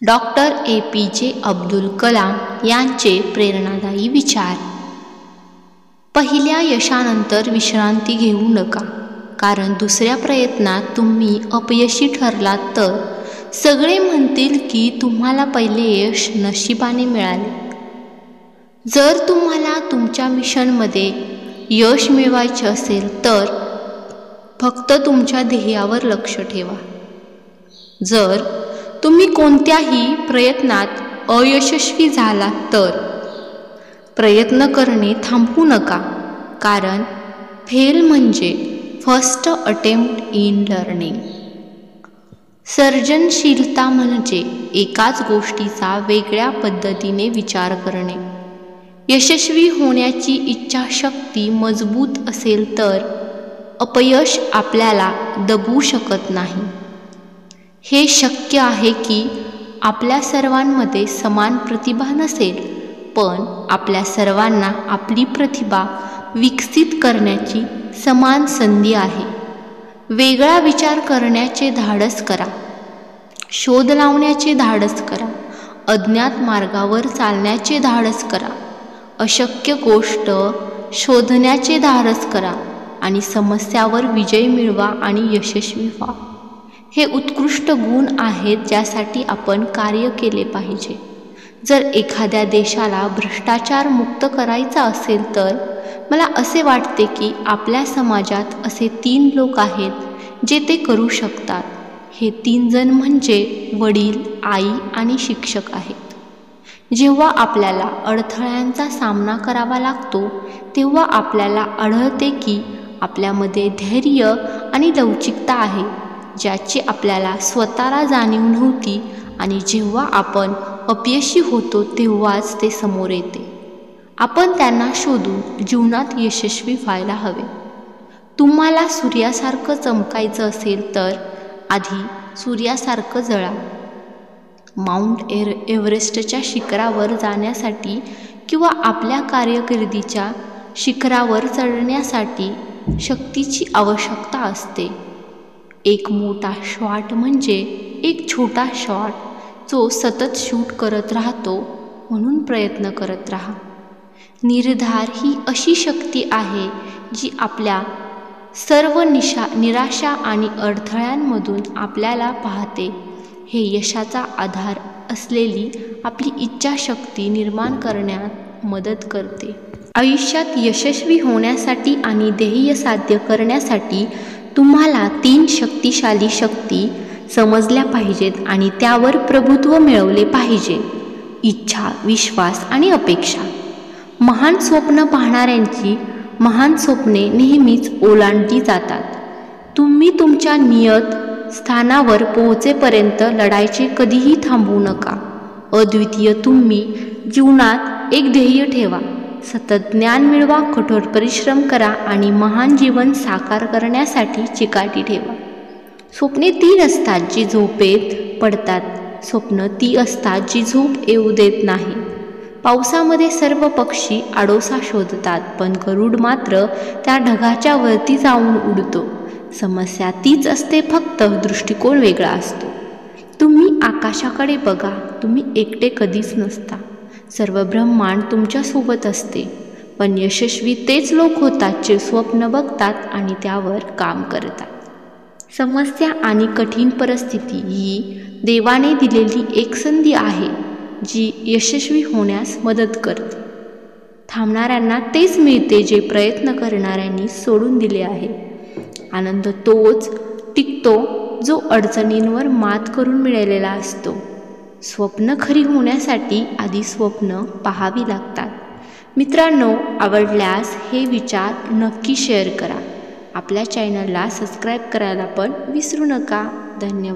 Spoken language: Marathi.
डॉक्टर APJ अब्दुल कलाम यांचे प्रेरणादायी विचार. पहिल्या यशानंतर विश्रांती घेऊ नका, कारण दुसऱ्या प्रयत्नात तुम्ही अपयशी ठरलात तर सगळे म्हणतील की तुम्हाला पहिले यश नशिबाने मिळाले. जर तुम्हाला तुमच्या मिशनमध्ये यश मिळवायचे असेल तर फक्त तुमच्या ध्येयावर लक्ष ठेवा. जर तुम्ही कोणत्याही प्रयत्नात अयशस्वी झालात तर प्रयत्न करणे थांबवू नका, कारण फेल म्हणजे फर्स्ट अटेम्प्ट इन लर्निंग. सर्जनशीलता म्हणजे एकाच गोष्टीचा वेगळ्या पद्धतीने विचार करणे. यशस्वी होण्याची इच्छाशक्ती मजबूत असेल तर अपयश आपल्याला दबवू शकत नाही. हे शक्य आहे की आपल्या सर्वांमध्ये समान प्रतिभा नसेल, पण आपल्या सर्वांना आपली प्रतिभा विकसित करण्याची समान संधी आहे. वेगळा विचार करण्याचे धाडस करा, शोध लावण्याचे धाडस करा, अज्ञात मार्गावर चालण्याचे धाडस करा, अशक्य गोष्ट शोधण्याचे धाडस करा आणि समस्यावर विजय मिळवा आणि यशस्वी व्हा. हे उत्कृष्ट गुण आहेत ज्यासाठी आपण कार्य केले पाहिजे. जर एखाद्या देशाला भ्रष्टाचार मुक्त करायचा असेल तर मला असे वाटते की आपल्या समाजात असे 3 लोक आहेत जे ते करू शकतात. हे 3 जण म्हणजे वडील, आई आणि शिक्षक आहेत. जेव्हा आपल्याला अडथळ्यांचा सामना करावा लागतो तेव्हा आपल्याला आढळते की आपल्यामध्ये धैर्य आणि लवचिकता आहे, ज्याची आपल्याला स्वतःला जाणीव नव्हती, आणि जेव्हा आपण अपयशी होतो तेव्हाच ते समोर येते. आपण त्यांना शोधून जीवनात यशस्वी व्हायला हवे. तुम्हाला सूर्यासारखं चमकायचं असेल तर आधी सूर्यासारखं जळा. माउंट एव्हरेस्टच्या शिखरावर जाण्यासाठी किंवा आपल्या कारकिर्दीच्या शिखरावर चढण्यासाठी शक्तीची आवश्यकता असते. एक मोठा शॉट म्हणजे एक छोटा शॉट जो सतत शूट करत राहतो, म्हणून प्रयत्न करत राहा. निर्धार ही अशी शक्ती आहे जी आपल्या सर्व निराशा आणि अडथळ्यांमधून आपल्याला पाहते. हे यशाचा आधार असलेली आपली इच्छाशक्ती निर्माण करण्यात मदत करते. आयुष्यात यशस्वी होण्यासाठी आणि ध्येय साध्य करण्यासाठी तुम्हाला 3 शक्तिशाली शक्ती समजल्या पाहिजेत आणि त्यावर प्रभुत्व मिळवले पाहिजे: इच्छा, विश्वास आणि अपेक्षा. महान स्वप्न पाहणाऱ्यांची महान स्वप्ने नेहमीच ओलांडली जातात. तुम्ही तुमच्या नियत स्थानावर पोहोचेपर्यंत लढायचे कधीही थांबवू नका. अद्वितीय तुम्ही जीवनात एक ध्येय ठेवा, सतत ज्ञान मिळवा, कठोर परिश्रम करा आणि महान जीवन साकार करण्यासाठी चिकाटी ठेवा. स्वप्ने ती असतात जी झोपेत पडतात. स्वप्न ती असतात जी झोप येऊ देत नाही. पावसामध्ये सर्व पक्षी आडोसा शोधतात, पण गरुड मात्र त्या ढगाच्या वरती जाऊन उडतो. समस्या तीच असते, फक्त दृष्टिकोन वेगळा असतो. तुम्ही आकाशाकडे बघा, तुम्ही एकटे कधीच नसता. सर्व ब्रह्मांड तुमच्यासोबत असते. पण यशस्वी तेच लोक होतात जे स्वप्न बघतात आणि त्यावर काम करतात. समस्या आणि कठीण परिस्थिती ही देवाने दिलेली एक संधी आहे जी यशस्वी होण्यास मदत करते. थांबणाऱ्यांना तेच मिळते जे प्रयत्न करणाऱ्यांनी सोडून दिले आहे. आनंद तोच टिकतो जो अडचणींवर मात करून मिळालेला असतो. स्वप्न खरी होण्यासाठी आधी स्वप्न पाहावी लागतात. मित्रांनो, आवडल्यास हे विचार नक्की शेअर करा. आपल्या चॅनलला सबस्क्राईब करायला पण विसरू नका. धन्यवाद.